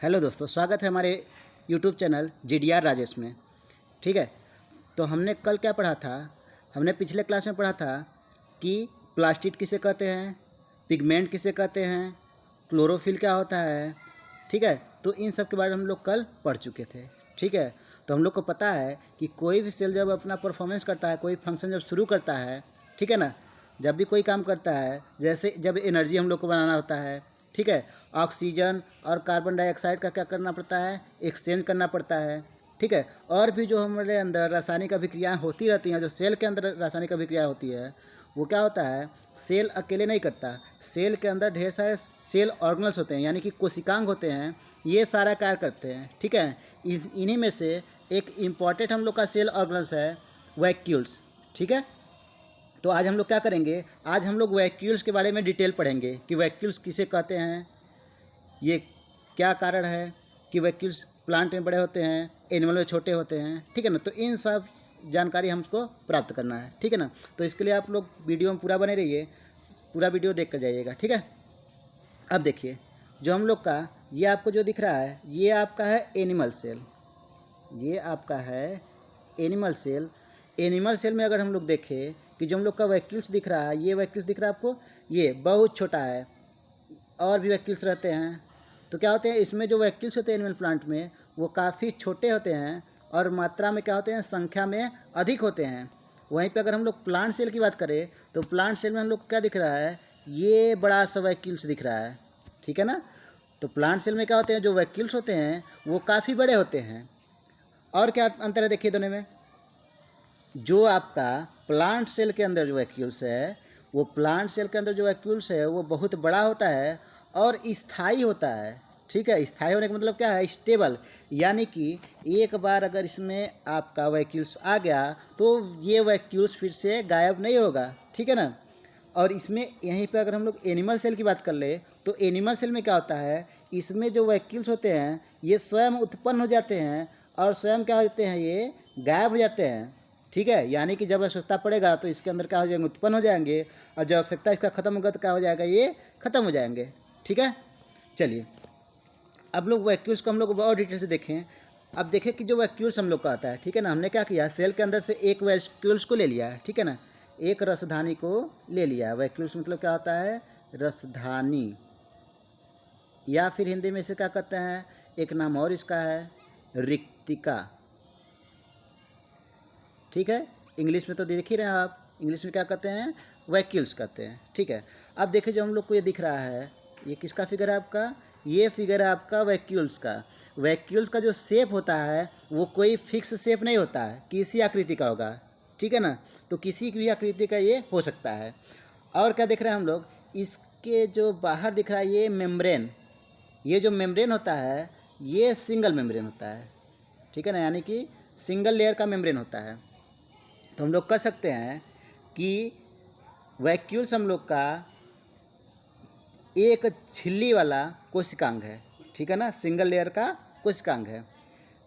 Hello दोस्तों, स्वागत है हमारे यूट्यूब चैनल GDR राजेश में। ठीक है, तो हमने कल क्या पढ़ा था? हमने पिछले क्लास में पढ़ा था कि प्लास्टिड किसे कहते हैं, पिगमेंट किसे कहते हैं, क्लोरोफिल क्या होता है। ठीक है, तो इन सब के बारे में हम लोग कल पढ़ चुके थे। ठीक है, तो हम लोग को पता है कि कोई भी सेल जब अपना परफॉर्मेंस करता है, कोई फंक्शन जब शुरू करता है, ठीक है ना, जब भी कोई काम करता है, जैसे जब एनर्जी हम लोग को बनाना होता है, ठीक है, ऑक्सीजन और कार्बन डाइऑक्साइड का क्या करना पड़ता है, एक्सचेंज करना पड़ता है। ठीक है, और भी जो हमारे अंदर रासायनिक अभिक्रियाएँ होती रहती हैं, जो सेल के अंदर रासायनिक अभिक्रिया होती है, वो क्या होता है, सेल अकेले नहीं करता। सेल के अंदर ढेर सारे सेल ऑर्गेनल्स होते हैं, यानी कि कोशिकांग होते हैं, ये सारा कार्य करते हैं। ठीक है, इन्हीं में से एक इम्पॉर्टेंट हम लोग का सेल ऑर्गेनल्स है वैक्यूल्स। ठीक है, तो आज हम लोग क्या करेंगे, आज हम लोग वैक्यूल्स के बारे में डिटेल पढ़ेंगे कि वैक्यूल्स किसे कहते हैं, ये क्या कारण है कि वैक्यूल्स प्लांट में बड़े होते हैं, एनिमल में छोटे होते हैं। ठीक है ना, तो इन सब जानकारी हमको प्राप्त करना है। ठीक है ना, तो इसके लिए आप लोग वीडियो में पूरा बने रहिए, पूरा वीडियो देख कर जाइएगा। ठीक है, अब देखिए, जो हम लोग का ये आपको जो दिख रहा है, ये आपका है एनिमल सेल, ये आपका है एनिमल सेल। एनिमल सेल में अगर हम लोग देखें कि जो हम लोग का वैक्यूल्स दिख रहा है, ये वैक्यूल्स दिख रहा है आपको, ये बहुत छोटा है, और भी वैक्यूल्स रहते हैं। तो क्या होते हैं, इसमें जो वैक्यूल्स होते हैं एनिमल प्लांट में, वो काफ़ी छोटे होते हैं और मात्रा में क्या होते हैं, संख्या में अधिक होते हैं। वहीं पे अगर हम लोग प्लांट सेल की बात करें तो प्लांट सेल में हम लोग को क्या दिख रहा है, ये बड़ा सा वैक्यूल्स दिख रहा है। ठीक है ना, तो प्लांट सेल में क्या होते हैं, जो वैक्यूल्स होते हैं वो काफ़ी बड़े होते हैं। और क्या अंतर है देखिए दोनों में, जो आपका प्लांट सेल के अंदर जो वैक्यूल्स है, वो प्लांट सेल के अंदर जो वैक्यूल्स है वो बहुत बड़ा होता है और स्थायी होता है। ठीक है, स्थायी होने का मतलब क्या है, स्टेबल, यानी कि एक बार अगर इसमें आपका वैक्यूल्स आ गया तो ये वैक्यूल्स फिर से गायब नहीं होगा। ठीक है ना, और इसमें यहीं पे अगर हम लोग एनिमल सेल की बात कर ले तो एनिमल सेल में क्या होता है, इसमें जो वैक्यूल्स होते हैं ये स्वयं उत्पन्न हो जाते हैं और स्वयं क्या हो जाते हैं, ये गायब हो जाते हैं। ठीक है, यानी कि जब आवश्यकता पड़ेगा तो इसके अंदर क्या हो जाएंगे, उत्पन्न हो जाएंगे, और जब आवश्यकता इसका खत्म होगा तो क्या हो जाएगा, ये खत्म हो जाएंगे। ठीक है, चलिए अब लोग वैक्यूल्स को हम लोग और डिटेल से देखें। अब देखें कि जो वैक्यूल्स हम लोग का आता है, ठीक है ना, हमने क्या किया, सेल के अंदर से एक वैक्यूल्स को ले लिया है। ठीक है ना, एक रसधानी को ले लिया है। वैक्यूल्स मतलब क्या होता है, रसधानी, या फिर हिंदी में इसे क्या कहते हैं, एक नाम और इसका है रिक्तिका। ठीक है, इंग्लिश में तो देख ही रहे हैं आप, इंग्लिश में क्या कहते हैं, वैक्यूल्स कहते हैं। ठीक है, अब देखिए जो हम लोग को ये दिख रहा है, ये किसका फिगर है आपका, ये फिगर है आपका वैक्यूल्स का। वैक्यूल्स का जो शेप होता है वो कोई फिक्स शेप नहीं होता है, किसी आकृति का होगा। ठीक है ना, तो किसी भी आकृति का ये हो सकता है। और क्या देख रहे हैं हम लोग, इसके जो बाहर दिख रहा है ये मेम्ब्रेन, ये जो मेम्ब्रेन होता है ये सिंगल मेम्ब्रेन होता है। ठीक है ना, यानी कि सिंगल लेयर का मेम्ब्रेन होता है। तो हम लोग कह सकते हैं कि वैक्यूल्स हम लोग का एक झिल्ली वाला कोशिकांग है। ठीक है ना, सिंगल लेयर का कोशिकांग है।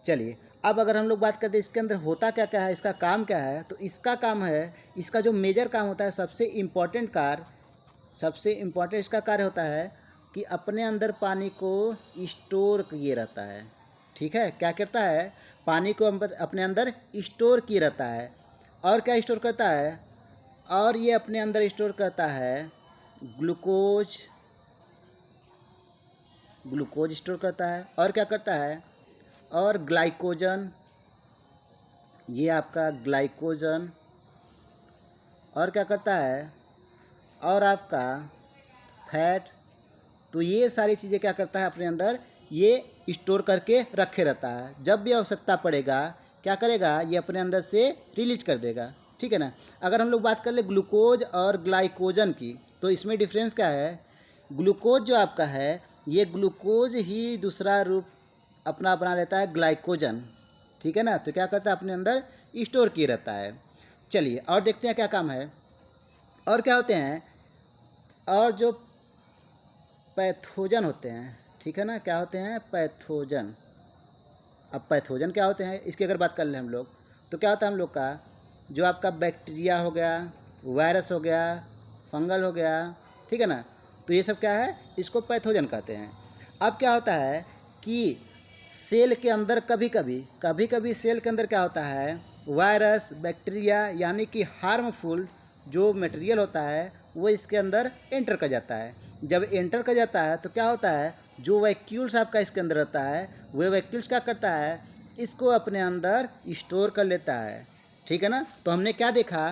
चलिए अब अगर हम लोग बात करते हैं इसके अंदर होता क्या क्या है, इसका काम क्या है, तो इसका काम है, इसका जो मेजर काम होता है, सबसे इम्पॉर्टेंट कार्य, सबसे इम्पॉर्टेंट इसका कार्य होता है कि अपने अंदर पानी को स्टोर किए रहता है। ठीक है, क्या करता है, पानी को अपने अंदर स्टोर किए रहता है। और क्या स्टोर करता है, और ये अपने अंदर स्टोर करता है ग्लूकोज, ग्लूकोज स्टोर करता है, और क्या करता है, और ग्लाइकोजन, ये आपका ग्लाइकोजन, और क्या करता है, और आपका फैट। तो ये सारी चीज़ें क्या करता है, अपने अंदर ये स्टोर करके रखे रहता है। जब भी आवश्यकता पड़ेगा क्या करेगा, ये अपने अंदर से रिलीज कर देगा। ठीक है ना, अगर हम लोग बात कर ले ग्लूकोज और ग्लाइकोजन की, तो इसमें डिफरेंस क्या है, ग्लूकोज जो आपका है ये ग्लूकोज ही दूसरा रूप अपना बना लेता है ग्लाइकोजन। ठीक है ना, तो क्या करता है, अपने अंदर स्टोर किए रहता है। चलिए और देखते हैं क्या काम है, और क्या होते हैं, और जो पैथोजन होते हैं। ठीक है ना, क्या होते हैं, पैथोजन। अब पैथोजन क्या होते हैं इसकी अगर बात कर लें हम लोग, तो क्या होता है हम लोग का, जो आपका बैक्टीरिया हो गया, वायरस हो गया, फंगल हो गया, ठीक है ना, तो ये सब क्या है, इसको पैथोजन कहते हैं। अब क्या होता है, कि सेल के अंदर कभी कभी सेल के अंदर क्या होता है, वायरस, बैक्टीरिया यानी कि हार्मफुल जो मटेरियल होता है वो इसके अंदर एंटर कर जाता है। जब एंटर कर जाता है तो क्या होता है, जो वैक्यूल्स आपका इसके अंदर रहता है वो वैक्यूल्स क्या करता है, इसको अपने अंदर स्टोर कर लेता है। ठीक है ना। तो हमने क्या देखा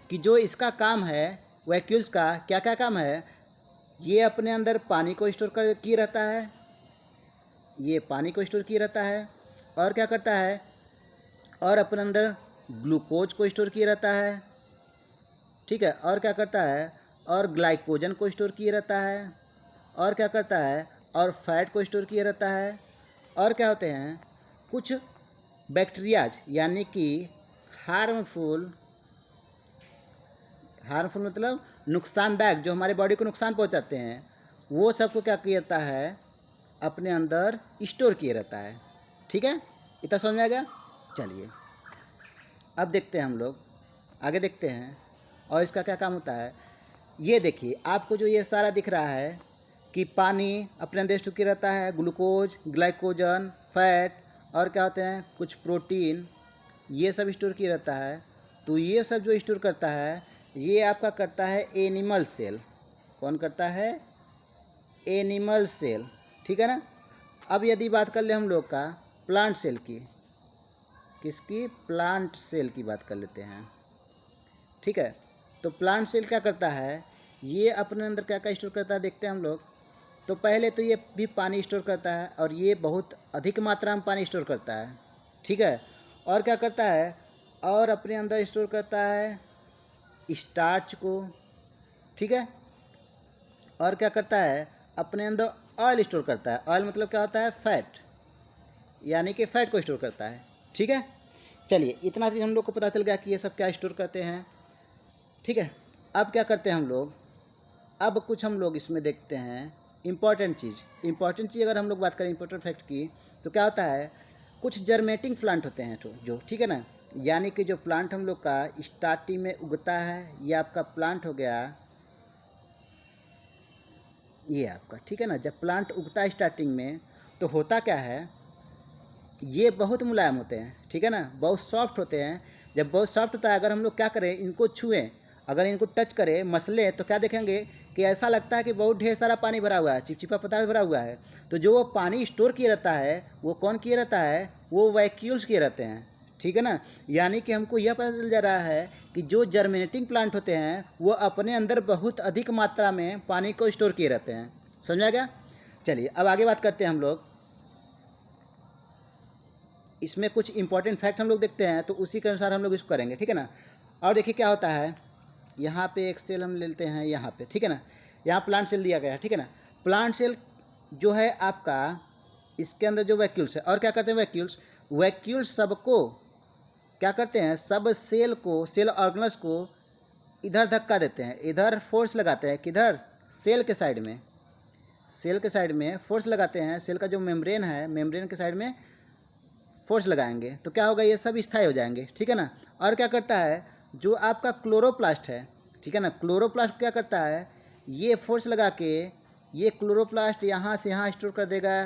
कि जो इसका काम है वैक्यूल्स का, क्या क्या काम है, ये अपने अंदर पानी को स्टोर कर किए रहता है, ये पानी को स्टोर किए रहता है, और क्या करता है, और अपने अंदर ग्लूकोज को स्टोर किए रहता है। ठीक है। और क्या करता है, और ग्लाइकोजन को स्टोर किए रहता है, और क्या करता है, और फैट को स्टोर किए रहता है। और क्या होते हैं, कुछ बैक्टीरियाज यानी कि हार्मफुल मतलब नुकसानदायक, जो हमारे बॉडी को नुकसान पहुंचाते हैं, वो सबको क्या किया जाता है, अपने अंदर स्टोर किए रहता है। ठीक है, इतना समझ में आ गया। चलिए अब देखते हैं, हम लोग आगे देखते हैं और इसका क्या काम होता है। ये देखिए, आपको जो ये सारा दिख रहा है कि पानी अपने अंदर स्टोर किया रहता है, ग्लूकोज, ग्लाइकोजन, फैट, और क्या होते हैं, कुछ प्रोटीन, ये सब स्टोर किया रहता है। तो ये सब जो स्टोर करता है ये आपका करता है एनिमल सेल। कौन करता है, एनिमल सेल। ठीक है ना। अब यदि बात कर ले हम लोग का प्लांट सेल की, किसकी, प्लांट सेल की बात कर लेते हैं। ठीक है। तो प्लांट सेल क्या करता है, ये अपने अंदर क्या क्या स्टोर करता है देखते हैं हम लोग। तो पहले तो ये भी पानी स्टोर करता है, और ये बहुत अधिक मात्रा में पानी स्टोर करता है। ठीक है। और क्या करता है, और अपने अंदर स्टोर करता है स्टार्च को। ठीक है। और क्या करता है, अपने अंदर ऑयल स्टोर करता है। ऑयल मतलब क्या होता है, फैट, यानी कि फैट को स्टोर करता है। ठीक है। चलिए, इतना चीज़ हम लोग को पता चल गया कि ये सब क्या स्टोर करते हैं। ठीक है। अब क्या करते हैं हम लोग, अब कुछ हम लोग इसमें देखते हैं इम्पॉर्टेंट चीज़ अगर हम लोग बात करें इम्पोर्टेंट फैक्ट की, तो क्या होता है, कुछ जर्मेटिंग प्लांट होते हैं जो, ठीक है ना, यानी कि जो प्लांट हम लोग का स्टार्टिंग में उगता है, ये आपका प्लांट हो गया, ये आपका। ठीक है ना। जब प्लांट उगता है स्टार्टिंग में, तो होता क्या है, ये बहुत मुलायम होते हैं। ठीक है ना, बहुत सॉफ्ट होते हैं। जब बहुत सॉफ्ट होता है, अगर हम लोग क्या करें, इनको छुएं, अगर इनको टच करें, मसलें, तो क्या देखेंगे कि ऐसा लगता है कि बहुत ढेर सारा पानी भरा हुआ है, चिपचिपा पदार्थ भरा हुआ है। तो जो वो पानी स्टोर किए रहता है वो कौन किए रहता है, वो वैक्यूल्स किए रहते हैं। ठीक है ना। यानी कि हमको यह पता चल जा रहा है कि जो जर्मिनेटिंग प्लांट होते हैं वो अपने अंदर बहुत अधिक मात्रा में पानी को स्टोर किए रहते हैं। समझा गया। चलिए अब आगे बात करते हैं हम लोग। इसमें कुछ इंपॉर्टेंट फैक्ट हम लोग देखते हैं, तो उसी के अनुसार हम लोग इसको करेंगे। ठीक है ना। और देखिए क्या होता है, यहाँ पे एक सेल हम लेते हैं यहाँ पे। ठीक है ना। यहाँ प्लांट सेल दिया गया है। ठीक है ना। प्लांट सेल जो है आपका, इसके अंदर जो वैक्यूल्स है, और क्या करते हैं, वैक्यूल्स सबको क्या करते हैं, सब सेल को, सेल ऑर्गेनल्स को इधर धक्का देते हैं, इधर फोर्स लगाते हैं, किधर, सेल के साइड में, सेल के साइड में फोर्स लगाते हैं। सेल का जो मेम्ब्रेन है, मेम्ब्रेन के साइड में फोर्स लगाएंगे, तो क्या होगा, ये सब स्थायी हो जाएंगे। ठीक है ना। और क्या करता है, जो आपका क्लोरोप्लास्ट है, ठीक है ना, क्लोरोप्लास्ट क्या करता है, ये फोर्स लगा के ये क्लोरोप्लास्ट यहाँ से यहाँ स्टोर कर देगा,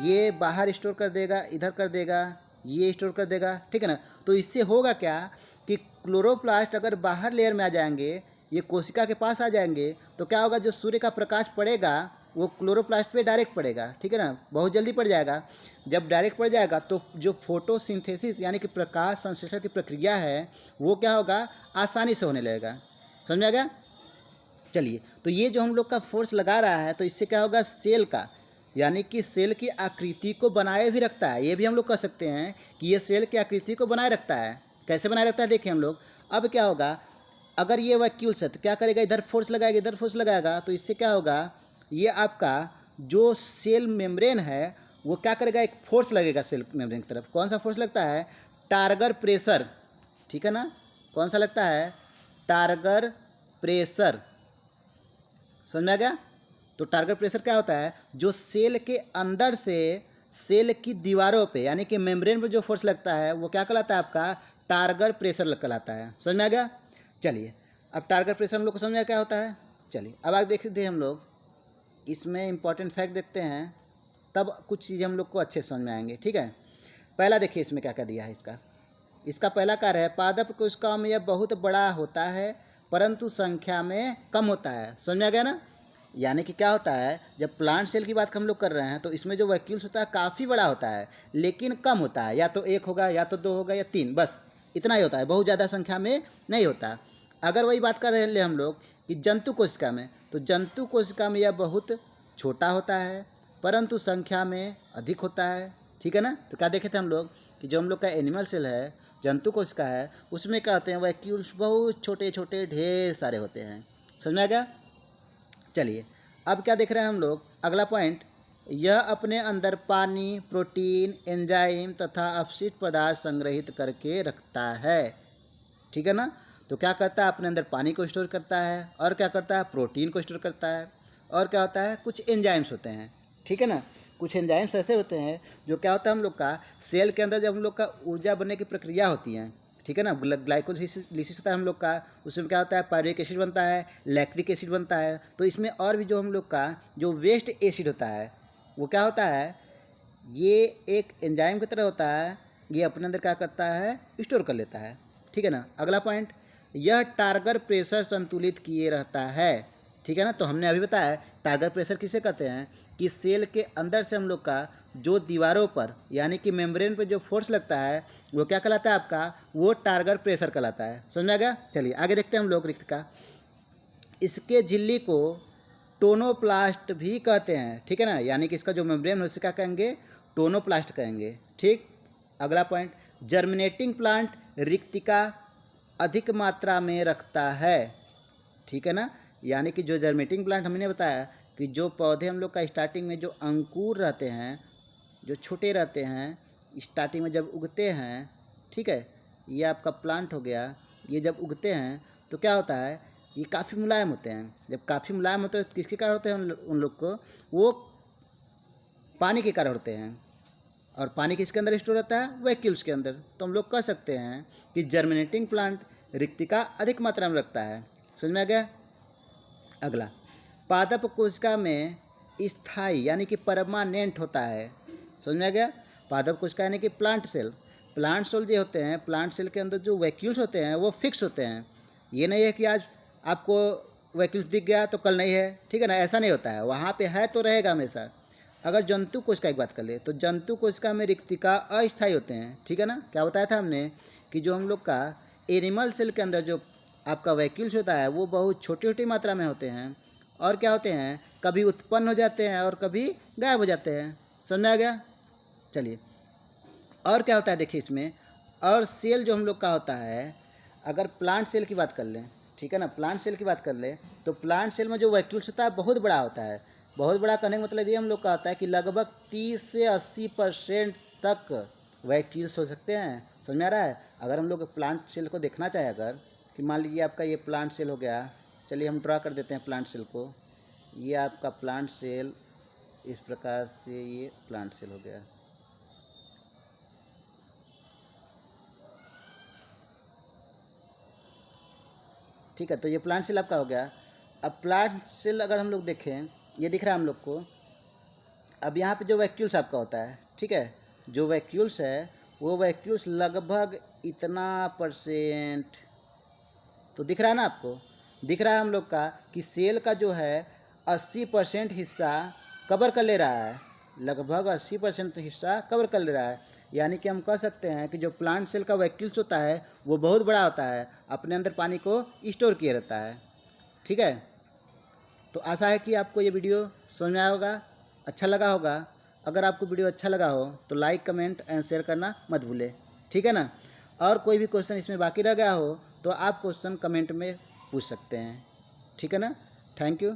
ये बाहर स्टोर कर देगा, इधर कर देगा, ये स्टोर कर देगा। ठीक है ना। तो इससे होगा क्या कि क्लोरोप्लास्ट अगर बाहर लेयर में आ जाएंगे, ये कोशिका के पास आ जाएंगे, तो क्या होगा, जो सूर्य का प्रकाश पड़ेगा वो क्लोरोप्लास्ट पे डायरेक्ट पड़ेगा। ठीक है ना, बहुत जल्दी पड़ जाएगा। जब डायरेक्ट पड़ जाएगा तो जो फोटोसिंथेसिस यानी कि प्रकाश संश्लेषण की प्रक्रिया है वो क्या होगा, आसानी से होने लगेगा। समझ आ गया। चलिए, तो ये जो हम लोग का फोर्स लगा रहा है, तो इससे क्या होगा, सेल का, यानी कि सेल की आकृति को बनाए भी रखता है। ये भी हम लोग कह सकते हैं कि ये सेल की आकृति को बनाए रखता है। कैसे बनाए रखता है, देखिए हम लोग। अब क्या होगा, अगर ये वैक्यूल्स है तो क्या करेगा, इधर फोर्स लगाएगा, इधर फोर्स लगाएगा, तो इससे क्या होगा, ये आपका जो सेल मेम्ब्रेन है वो क्या करेगा, एक फोर्स लगेगा सेल मेम्ब्रेन की तरफ। कौन सा फोर्स लगता है, टारगर प्रेशर। ठीक है ना, कौन सा लगता है, टारगर प्रेशर। समझ में आ गया। तो टारगर प्रेशर क्या होता है, जो सेल के अंदर से सेल की दीवारों पे यानी कि मेम्ब्रेन पर जो फोर्स लगता है वो क्या कहलाता है, आपका टारगर प्रेशर कहलाता है। समझ में आ गया। चलिए, अब टारगर प्रेशर हम लोग को समझ में क्या होता है। चलिए अब आगे देखते हैं हम लोग, इसमें इंपॉर्टेंट फैक्ट देखते हैं। तब कुछ चीज़ें हम लोग को अच्छे समझ में आएंगे। ठीक है, पहला देखिए इसमें क्या क्या दिया है। इसका पहला कार्य है पादप कोशिका में यह बहुत बड़ा होता है परंतु संख्या में कम होता है। समझ में आ गया ना? यानी कि क्या होता है, जब प्लांट सेल की बात हम लोग कर रहे हैं तो इसमें जो वैक्यूल्स होता है काफ़ी बड़ा होता है लेकिन कम होता है, या तो एक होगा या तो दो होगा या तीन, बस इतना ही होता है, बहुत ज़्यादा संख्या में नहीं होता। अगर वही बात कर रहे हैं हम लोग कि जंतु कोशिका में, तो जंतु कोशिका में यह बहुत छोटा होता है परंतु संख्या में अधिक होता है। ठीक है ना? तो क्या देखे थे हम लोग कि जो हम लोग का एनिमल सेल है, जंतु कोशिका है, उसमें क्या होते हैं वैक्यूल्स बहुत छोटे छोटे ढेर सारे होते हैं। समझ में आ गया? चलिए अब क्या देख रहे हैं हम लोग, अगला पॉइंट, यह अपने अंदर पानी, प्रोटीन, एंजाइम तथा अपशिष्ट पदार्थ संग्रहित करके रखता है। ठीक है ना? तो क्या करता है, अपने अंदर पानी को स्टोर करता है, और क्या करता है, प्रोटीन को स्टोर करता है, और क्या होता है, कुछ एंजाइम्स होते हैं। ठीक है ना? कुछ एंजाइम्स ऐसे होते हैं जो क्या होता है, हम लोग का सेल के अंदर जब हम लोग का ऊर्जा बनने की प्रक्रिया होती है, ठीक है ना, ग्लाइकोलिसिस होता है हम लोग का, उसमें क्या होता है, पायरुविक एसिड बनता है, लैक्टिक एसिड बनता है। तो इसमें और भी जो हम लोग का जो वेस्ट एसिड होता है वो क्या होता है, ये एक एंजाइम की तरह होता है, ये अपने अंदर क्या करता है, स्टोर कर लेता है। ठीक है ना? अगला पॉइंट, यह टारगर प्रेशर संतुलित किए रहता है। ठीक है ना? तो हमने अभी बताया टारगर प्रेशर किसे कहते हैं कि सेल के अंदर से हम लोग का जो दीवारों पर यानी कि मेम्ब्रेन पर जो फोर्स लगता है वो क्या कहलाता है आपका, वो टारगर प्रेशर कहलाता है। समझ में आ गया? चलिए आगे देखते हैं हम लोग रिक्त का। इसके झिल्ली को टोनोप्लास्ट भी कहते हैं। ठीक है ना? यानी कि इसका जो मेम्ब्रेन है उसे क्या कहेंगे, टोनोप्लास्ट कहेंगे। ठीक, अगला पॉइंट, जर्मिनेटिंग प्लांट रिक्तिका अधिक मात्रा में रखता है। ठीक है ना? यानी कि जो जर्मिनेटिंग प्लांट हमने बताया कि जो पौधे हम लोग का स्टार्टिंग में जो अंकुर रहते हैं, जो छोटे रहते हैं, स्टार्टिंग में जब उगते हैं, ठीक है, ये आपका प्लांट हो गया, ये जब उगते हैं तो क्या होता है, ये काफ़ी मुलायम होते हैं। जब काफ़ी मुलायम होते हैं तो किसके कारण होते हैं उन लोग को, वो पानी के कारण होते हैं। और पानी किसके अंदर स्टोर रहता है, वैक्यूल्स के अंदर। तो हम लोग कह सकते हैं कि जर्मिनेटिंग प्लांट रिक्तिका अधिक मात्रा में रखता है। समझ में आ गया? अगला, पादप कोशिका में स्थायी यानी कि परमानेंट होता है। समझ में आ गया? पादप कोशिका यानी कि प्लांट सेल, प्लांट सेल जो होते हैं, प्लांट सेल के अंदर जो वैक्यूल्स होते हैं वो फिक्स होते हैं। ये नहीं है कि आज आपको वैक्यूल्स दिख गया तो कल नहीं है। ठीक है ना? ऐसा नहीं होता है, वहाँ पे है तो रहेगा हमेशा। अगर जंतु कोशिका की बात कर ले तो जंतु कोशिका में रिक्तिका अस्थायी होते हैं। ठीक है ना? क्या बताया था हमने कि जो हम लोग का एनिमल सेल के अंदर जो आपका वैक्यूल्स होता है वो बहुत छोटी छोटी मात्रा में होते हैं, और क्या होते हैं, कभी उत्पन्न हो जाते हैं और कभी गायब हो जाते हैं। समझ में आ गया? चलिए और क्या होता है देखिए इसमें, और सेल जो हम लोग का होता है, अगर प्लांट सेल की बात कर लें, ठीक है ना, प्लांट सेल की बात कर लें तो प्लांट सेल में जो वैक्यूल्स होता है बहुत बड़ा होता है। बहुत बड़ा कहने का मतलब ये हम लोग का होता है कि लगभग 30 से 80% तक वैक्यूल्स हो सकते हैं। समझ में आ रहा है? अगर हम लोग प्लांट सेल को देखना चाहें, अगर कि मान लीजिए आपका ये प्लांट सेल हो गया, चलिए हम ड्रा कर देते हैं प्लांट सेल को, ये आपका प्लांट सेल, इस प्रकार से ये प्लांट सेल हो गया। ठीक है, तो ये प्लांट सेल आपका हो गया। अब प्लांट सेल अगर हम लोग देखें, ये दिख रहा है हम लोग को। अब यहाँ पे जो वैक्यूल्स आपका होता है, ठीक है, जो वैक्यूल्स है वो वैक्यूल्स लगभग इतना %, तो दिख रहा है ना आपको, दिख रहा है हम लोग का कि सेल का जो है 80% हिस्सा कवर कर ले रहा है, लगभग 80% हिस्सा कवर कर ले रहा है। यानी कि हम कह सकते हैं कि जो प्लांट सेल का वैक्यूल्स होता है वो बहुत बड़ा होता है, अपने अंदर पानी को स्टोर किए रहता है। ठीक है, तो आशा है कि आपको ये वीडियो समझ में आया होगा, अच्छा लगा होगा। अगर आपको वीडियो अच्छा लगा हो तो लाइक, कमेंट एंड शेयर करना मत भूलें। ठीक है ना? और कोई भी क्वेश्चन इसमें बाकी रह गया हो तो आप क्वेश्चन कमेंट में पूछ सकते हैं। ठीक है ना? Thank you.